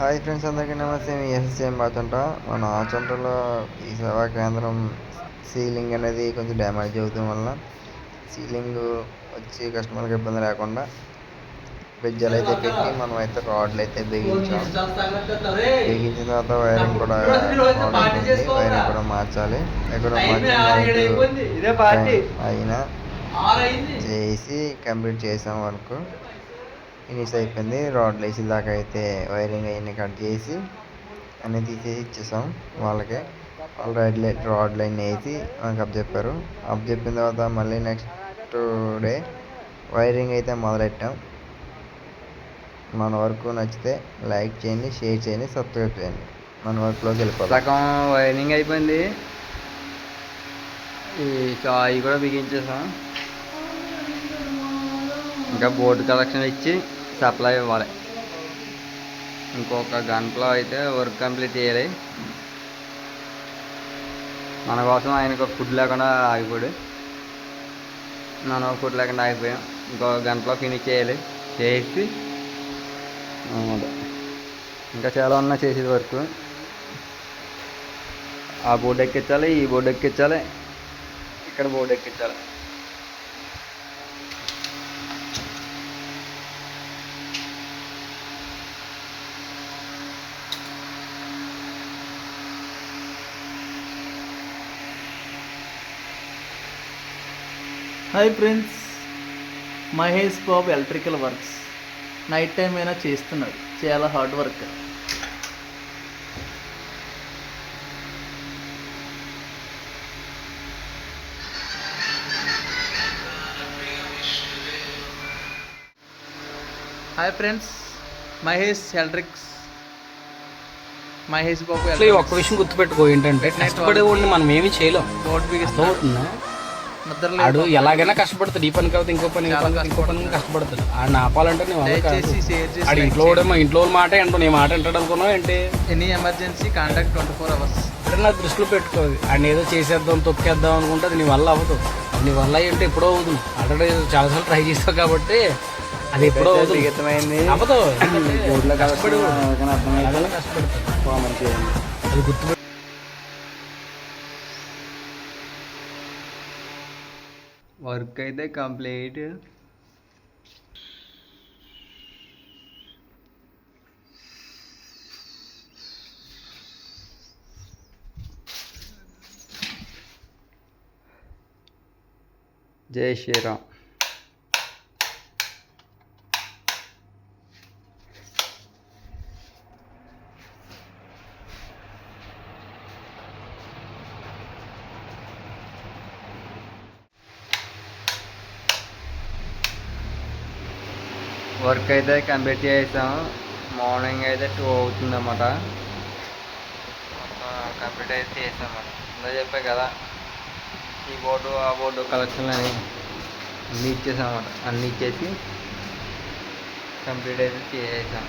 Hi friends, అందరికీ నమస్తే. మీ SSM బాచంట. మన ఆచంటలో ఈ సేవా కేంద్రం సీలింగ్ అనేది కొంచెం డ్యామేజ్ అవుతాం వల్ల సీలింగ్ వచ్చి కస్టమర్కి ఇబ్బంది లేకుండా బ్రిడ్జలు అయితే పెట్టి మనం అయితే రాడ్లు అయితే బిగించాం. బిగించిన తర్వాత వైరింగ్ కూడా వైరింగ్ కూడా మార్చాలి. ఇక్కడ అయినా చేసి కంప్లీట్ చేసాం వర్క్. ఫినిష్ అయిపోయింది. రాడ్లు వేసి దాకా అయితే వైరింగ్ అవన్నీ కట్ చేసి అన్నీ తీసేసి ఇచ్చేసాం వాళ్ళకి. వాళ్ళు రాడ్లు అన్నీ వేసి మనకు అప్పచెప్పారు. అప్పచెప్పిన తర్వాత మళ్ళీ నెక్స్ట్ డే వైరింగ్ అయితే మొదలెట్టాం. మన వర్క్ నచ్చితే లైక్ చేయండి, షేర్ చేయండి, సబ్స్క్రైబ్ చేయండి. మన వర్క్లోకి వెళ్ళిపోతాం. సగం వైరింగ్ అయిపోయింది. ఈ చాయ్ కూడా బిగించేసాం. ఇంకా బోర్డు కలెక్షన్ ఇచ్చి సప్లై ఇవ్వాలి. ఇంకొక గంటలో అయితే వర్క్ కంప్లీట్ చేయాలి. మన కోసం ఆయనకు ఫుడ్ లేకుండా ఆగిపోయాడు. మనం ఫుడ్ లేకుండా ఆగిపోయాం. ఇంకొక గంటలో ఫినిష్ చేయాలి. చేసి ఇంకా చాలా ఉన్నాయి చేసేది వర్క్. ఆ బోర్డు ఎక్కించాలి, ఈ బోర్డు ఎక్కించాలి, ఇక్కడ బోర్డు ఎక్కించాలి. Hi friends, Mahesh Babu electrical works night time అయినా చేస్తున్నాడు. చాలా hard work. Hi friends, Mahesh electrics, Mahesh Babu. ఒక్క విషయం గుర్తుపెట్టుకో, ఏంటంటే కష్టపడేవాడిని మనం ఏమి చేయలేం. బోర్డు బిగిస్తున్నా ఆడు ఎలాగైనా కష్టపడతాడు. ఈ పని కాబట్టి ఇంకో పని కష్టపడతాడు. ఆడిని ఆపాలంటే ఆడు ఇంట్లో ఇంట్లో మాట ఏంటో నీ మాట వింటాడు అనుకున్నావు ఏంటి? Any emergency contact 24 hours. అంటే నా దృష్టిలో పెట్టుకోదు. ఆడిని ఏదో చేసేద్దాం, తొక్కేద్దాం అనుకుంటే అది నీ వల్ల అవ్వదు. నీ వల్ల ఏంటో ఎప్పుడో అవుతుంది. ఆల్రెడీ చాలాసార్లు ట్రై చేస్తావు కాబట్టి అది ఎప్పుడో అవుతుంది. అవ్వదు. కష్టపడతాడు. అది గుర్తుపెట్టు. వర్క్ అయితే కంప్లీట్. జై శ్రీరామ్. వర్క్ అయితే కంప్లీట్ చేసాం. మార్నింగ్ అయితే 2 అవుతుందన్నమాట. కంప్లీట్ అయితే చేసామన్నమాట. ముందే చెప్పా కదా, ఈ బోర్డు ఆ బోర్డు కలెక్షన్ అని అన్నీ ఇచ్చేసామన్నమాట. అన్నీ ఇచ్చేసి కంప్లీట్ అయితే చేసాం.